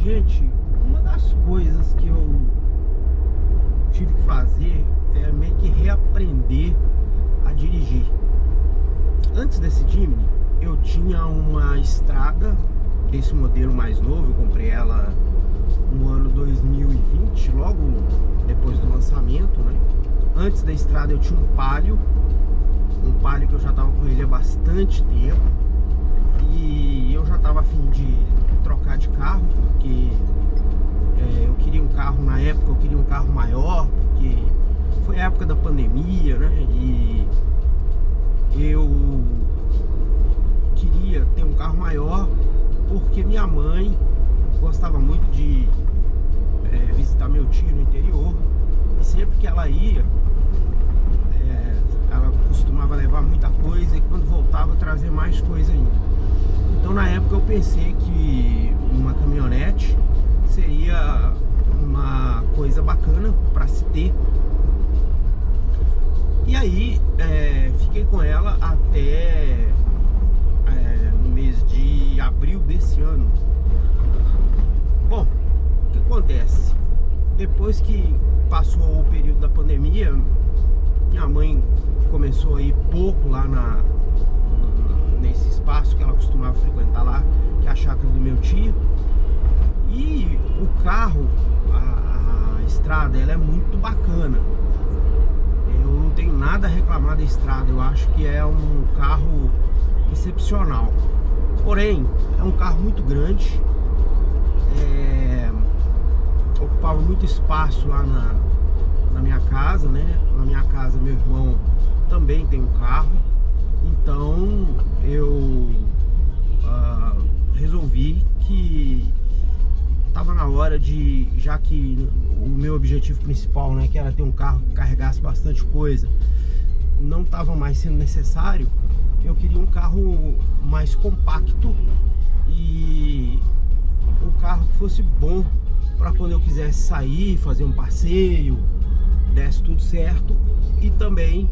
Gente, uma das coisas que eu tive que fazer é meio que reaprender a dirigir. Antes desse Jimny, eu tinha uma Estrada desse modelo mais novo. Eu comprei ela no ano 2020, logo depois do lançamento, né? Antes da Estrada eu tinha um Palio que eu já estava com ele há bastante tempo, e eu já estava a fim de trocar de carro, porque eu queria um carro, na época eu queria um carro maior, porque foi a época da pandemia, né? E eu queria ter um carro maior porque minha mãe gostava muito de visitar meu tio no interior, e sempre que ela ia, ela costumava levar muita coisa, e quando voltava trazer mais coisa ainda. Então na época eu pensei que uma caminhonete seria uma coisa bacana para se ter. E aí fiquei com ela até no mês de abril desse ano. Bom, o que acontece? Depois que passou o período da pandemia, minha mãe começou a ir pouco lá nesse espaço que ela costumava frequentar lá, que é a chácara do meu tio. E o carro, a Estrada, ela é muito bacana. Eu não tenho nada a reclamar da Estrada, eu acho que é um carro excepcional. Porém, é um carro muito grande, ocupava muito espaço lá na minha casa, né? Na minha casa, meu irmão também tem um carro, então eu resolvi que estava na hora de, já que o meu objetivo principal, né, que era ter um carro que carregasse bastante coisa, não estava mais sendo necessário. Eu queria um carro mais compacto e um carro que fosse bom para quando eu quisesse sair, fazer um passeio, desse tudo certo, e também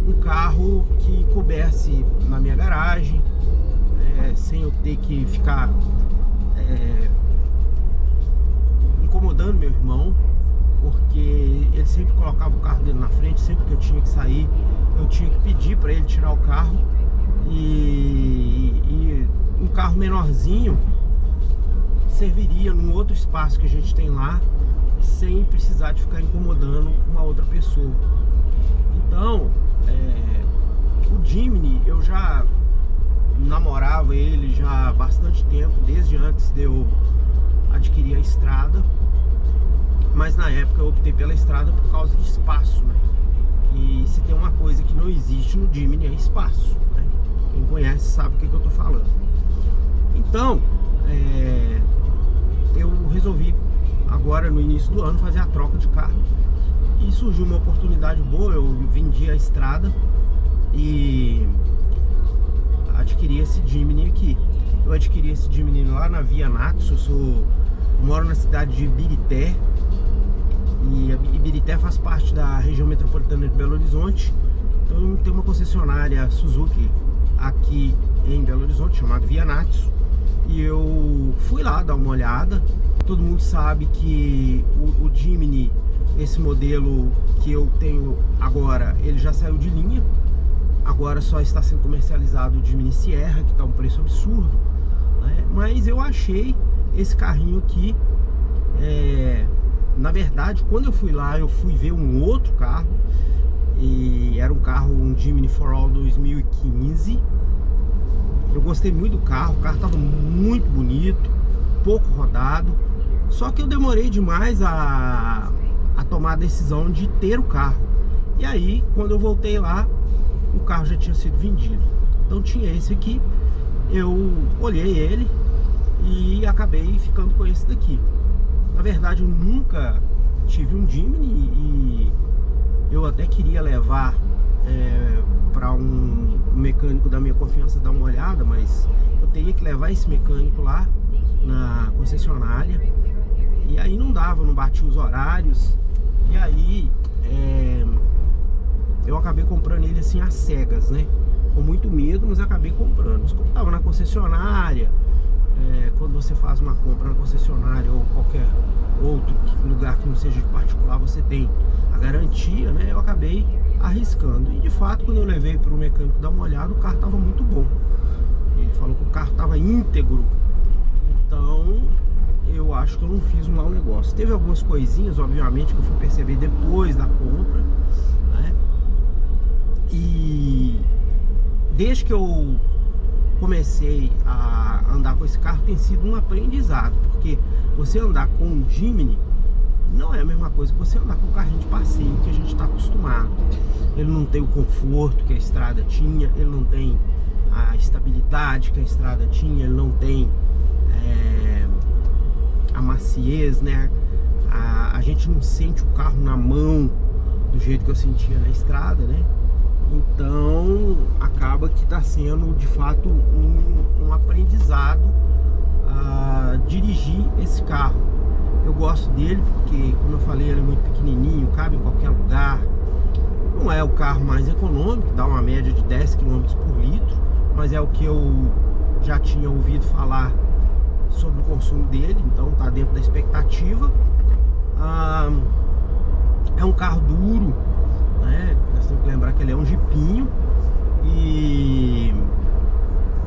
um carro que coubesse na minha garagem, sem eu ter que ficar incomodando meu irmão, porque ele sempre colocava o carro dele na frente. Sempre que eu tinha que sair, eu tinha que pedir para ele tirar o carro, e um carro menorzinho serviria num outro espaço que a gente tem lá, sem precisar de ficar incomodando uma outra pessoa. Então, o Jimny, eu já namorava ele já há bastante tempo, desde antes de eu adquirir a Estrada. Mas na época eu optei pela Estrada por causa de espaço, né? E se tem uma coisa que não existe no Jimny é espaço, né? Quem conhece sabe o que eu tô falando. Então, eu resolvi agora no início do ano fazer a troca de carro, e surgiu uma oportunidade boa. Eu vendi a Estrada e adquiri esse Jimny aqui. Eu adquiri esse Jimny lá na Via Naxos. Eu moro na cidade de Ibirité, e Ibirité faz parte da região metropolitana de Belo Horizonte. Então tem uma concessionária Suzuki aqui em Belo Horizonte chamada Via Naxos, e eu fui lá dar uma olhada. Todo mundo sabe que o Jimny, esse modelo que eu tenho agora, ele já saiu de linha. Agora só está sendo comercializado o Jimny Sierra, que está um preço absurdo, né? Mas eu achei esse carrinho aqui. Na verdade, quando eu fui lá, eu fui ver um outro carro, e era um Jimny For All 2015. Eu gostei muito do carro, o carro estava muito bonito, pouco rodado. Só que eu demorei demais a tomar a decisão de ter o carro. E aí, quando eu voltei lá, o carro já tinha sido vendido. Então tinha esse aqui, eu olhei ele e acabei ficando com esse daqui. Na verdade, eu nunca tive um Jimny, e eu até queria levar para um mecânico da minha confiança dar uma olhada, mas eu teria que levar esse mecânico lá na concessionária, e aí não dava, não batia os horários. E aí eu acabei comprando ele assim às cegas, né? Com muito medo, mas acabei comprando. Mas como estava na concessionária, quando você faz uma compra na concessionária ou outro lugar que não seja de particular, você tem a garantia, né? Eu acabei arriscando. E de fato, quando eu levei para o mecânico dar uma olhada, o carro estava muito bom. Ele falou que o carro estava íntegro. Então, eu acho que eu não fiz um mau negócio. Teve algumas coisinhas, obviamente, que eu fui perceber depois da compra, né? E desde que eu comecei a andar com esse carro, tem sido um aprendizado, porque você andar com um Jimny não é a mesma coisa que você andar com um carrinho de passeio que a gente está acostumado. Ele não tem o conforto que a estrada tinha, ele não tem a estabilidade que a estrada tinha, ele não tem a maciez, né? A gente não sente o carro na mão do jeito que eu sentia na estrada, né? Então acaba que está sendo de fato um aprendizado a dirigir esse carro. Eu gosto dele porque, como eu falei, ele é muito pequenininho, cabe em qualquer lugar. Não é o carro mais econômico, dá uma média de 10 km por litro, mas é o que eu já tinha ouvido falar sobre o consumo dele, então está dentro da expectativa. É um carro duro, né? Nós temos que lembrar que ele é um jipinho e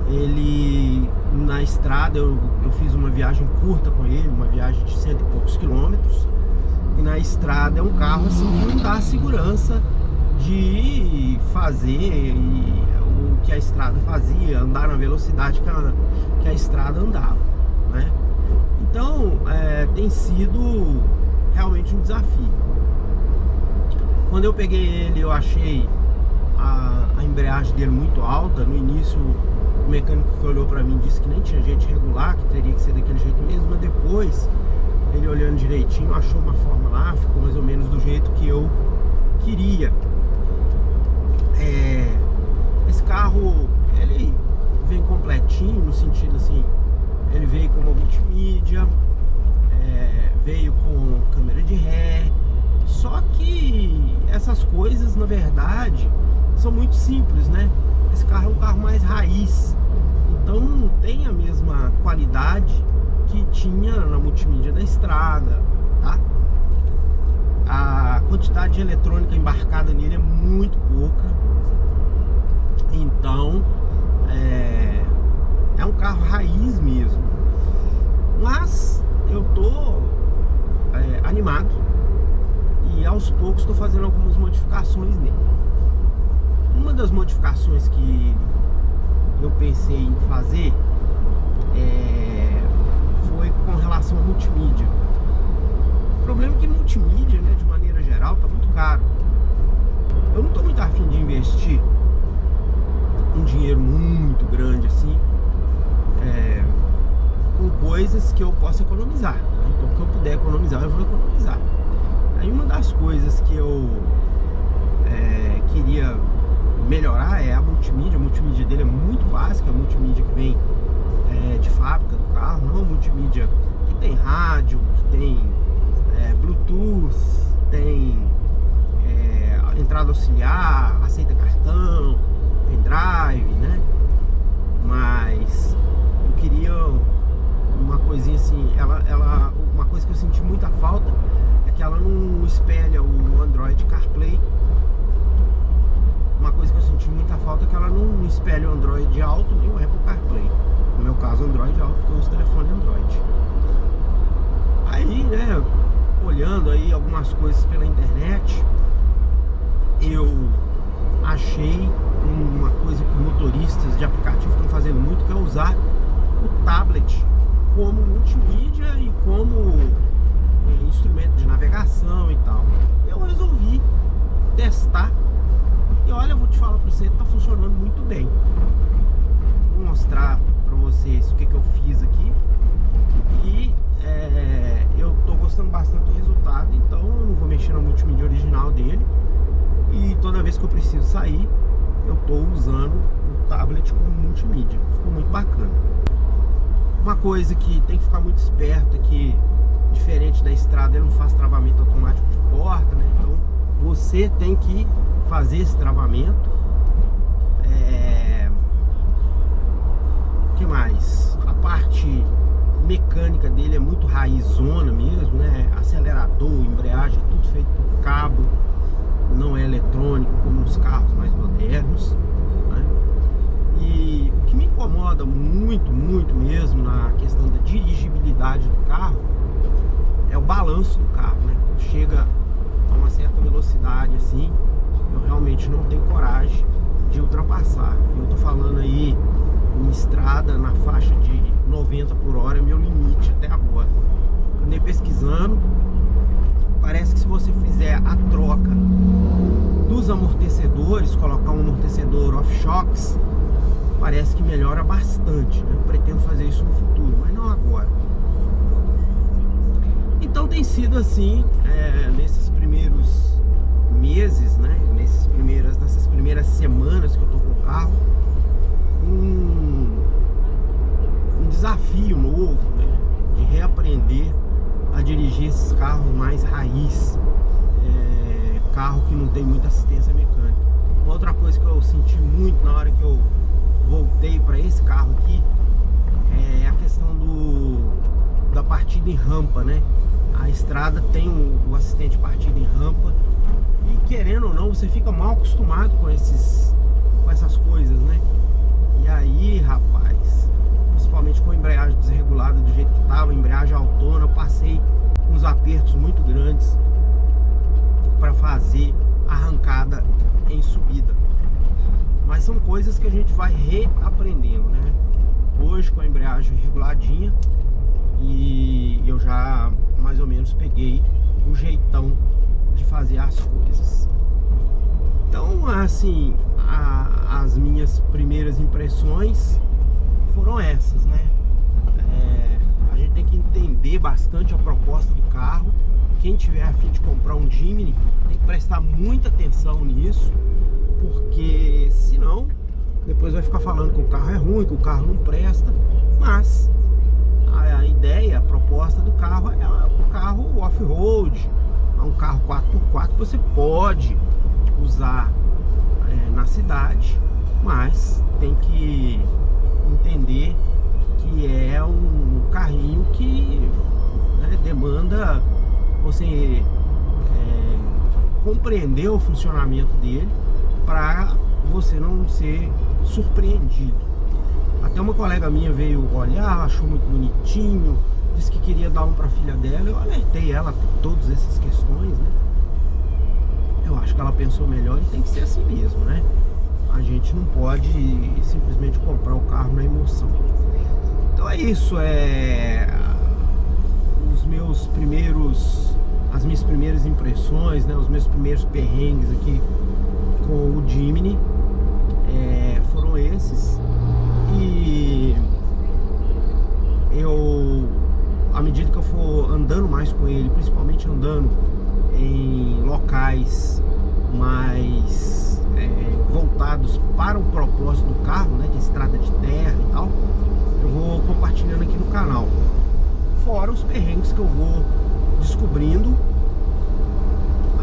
ele na estrada eu fiz uma viagem curta com ele, uma viagem de 100 e poucos quilômetros, e na estrada é um carro assim que não dá segurança de fazer o que a estrada fazia, andar na velocidade que a estrada andava, né? Então tem sido realmente um desafio. Quando eu peguei ele, eu achei a embreagem dele muito alta. No início, o mecânico que olhou pra mim disse que nem tinha jeito de regular, que teria que ser daquele jeito mesmo, mas depois, ele olhando direitinho, achou uma forma lá, ficou mais ou menos do jeito que eu queria. Esse carro, ele vem completinho, no sentido assim, ele veio com uma multimídia, veio com câmera de ré. Só que essas coisas, na verdade, são muito simples, né? Esse carro é um carro mais raiz, então não tem a mesma qualidade que tinha na multimídia da estrada, tá? A quantidade de eletrônica embarcada nele é muito pouca. Então é um carro raiz mesmo. Mas eu tô animado e aos poucos estou fazendo algumas modificações nele. Uma das modificações que eu pensei em fazer foi com relação à multimídia. O problema é que multimídia, né, de maneira geral, tá muito caro. Eu não estou muito afim de investir um dinheiro muito grande assim com coisas que eu possa economizar, né? Então, o que eu puder economizar, eu vou economizar. Aí uma das coisas que eu queria melhorar é a multimídia. A multimídia dele é muito básica, a multimídia que vem de fábrica do carro, não a multimídia que tem rádio, que tem Bluetooth, tem entrada auxiliar, aceita cartão, pendrive, né? Mas eu queria uma coisinha assim, uma coisa que eu senti muita falta é que ela não espelha o Android CarPlay. Uma coisa que eu senti muita falta é que ela não espelha o Android Auto nem o Apple CarPlay. No meu caso, Android Auto, porque eu uso telefone Android. Aí, né, olhando aí algumas coisas pela internet, eu achei uma coisa que motoristas de aplicativo estão fazendo muito, que é usar o tablet como multimídia e como instrumento de navegação e tal. Eu resolvi testar e olha, eu vou te falar pra você, tá funcionando muito bem. Vou mostrar pra vocês o que eu fiz aqui. E eu tô gostando bastante do resultado, então eu não vou mexer na multimídia original dele. E toda vez que eu preciso sair, eu tô usando o tablet como multimídia. Ficou muito bacana. Uma coisa que tem que ficar muito esperto é que, diferente da estrada, ele não faz travamento automático de porta, né? Então você tem que fazer esse travamento. O que mais? A parte mecânica dele é muito raizona mesmo, né? feito por cabo, não é eletrônico como os carros mais modernos, né? E o que me incomoda muito, muito mesmo na questão da dirigibilidade do carro é o balanço do carro, né? Quando chega a uma certa velocidade assim, eu realmente não tenho coragem de ultrapassar. Eu tô falando aí em estrada na faixa de 90 por hora, é meu limite até agora. Andei pesquisando, parece que se você fizer a troca dos amortecedores, colocar um amortecedor off-shocks, parece que melhora bastante, né? Eu pretendo fazer isso no futuro, mas não agora. Então tem sido assim, nesses primeiros meses, né? Nessas primeiras semanas que eu tô com o carro, um desafio novo, né? De reaprender a dirigir esses carros mais raiz, carro que não tem muita assistência mecânica. Uma outra coisa que eu senti muito na hora que eu voltei para esse carro aqui é a questão da partida em rampa, né? A estrada tem o assistente de partida em rampa e, querendo ou não, você fica mal acostumado com essas coisas, né? E aí, rapaz, principalmente com a embreagem desregulada do jeito que estava, embreagem autona, eu passei uns apertos muito grandes para fazer arrancada em subida. Mas são coisas que a gente vai reaprendendo, né? Hoje com a embreagem reguladinha e eu já mais ou menos peguei o jeitão de fazer as coisas. Então, assim, as minhas primeiras impressões foram essas, né? A gente tem que entender bastante a proposta do carro. Quem tiver a fim de comprar um Jimny tem que prestar muita atenção nisso, porque senão depois vai ficar falando que o carro é ruim, que o carro não presta. Mas a ideia, a proposta do carro é um carro off-road, é um carro 4x4 que você pode usar na cidade, mas tem que entender que é um carrinho que, né, demanda você compreender o funcionamento dele para você não ser surpreendido. Até uma colega minha veio olhar, achou muito bonitinho, disse que queria dar um para a filha dela. Eu alertei ela por todas essas questões, né? Eu acho que ela pensou melhor e tem que ser assim mesmo, né? A gente não pode simplesmente comprar o carro na emoção. Então é isso, as minhas primeiras impressões, né? Os meus primeiros perrengues aqui com o Jimny foram esses. E à medida que eu for andando mais com ele, principalmente andando em locais mais voltados para o propósito do carro, né, que é estrada de terra e tal, eu vou compartilhando aqui no canal. Fora os perrengues que eu vou descobrindo,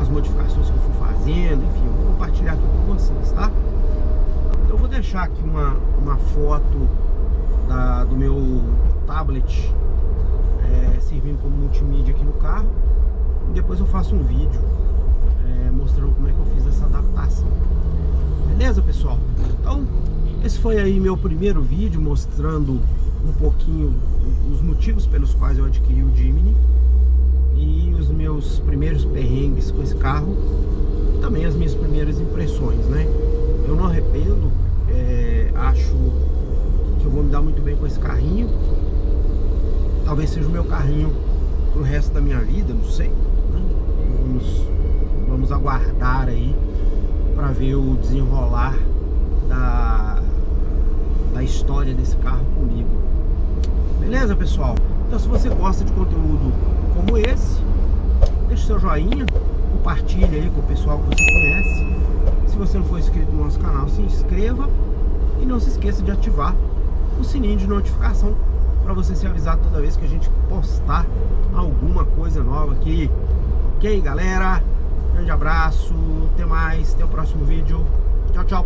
as modificações que eu for fazendo, enfim, eu vou compartilhar aqui com vocês, tá? Eu vou deixar aqui uma foto do meu tablet servindo como multimídia aqui no carro, e depois eu faço um vídeo mostrando como é que eu fiz essa adaptação. Beleza, pessoal? Então, esse foi aí meu primeiro vídeo mostrando um pouquinho os motivos pelos quais eu adquiri o Jimny e os meus primeiros perrengues com esse carro, e também as minhas primeiras impressões, né? Eu não arrependo, acho que eu vou me dar muito bem com esse carrinho. Talvez seja o meu carrinho pro resto da minha vida, não sei, né? Vamos aguardar aí para ver o desenrolar da história desse carro comigo. Beleza, pessoal? Então, se você gosta de conteúdo como esse, deixa o seu joinha, compartilha aí com o pessoal que você conhece. Se você não for inscrito no nosso canal, se inscreva e não se esqueça de ativar o sininho de notificação para você ser avisado toda vez que a gente postar alguma coisa nova aqui. Ok, galera? Grande abraço, até mais, até o próximo vídeo. Tchau, tchau.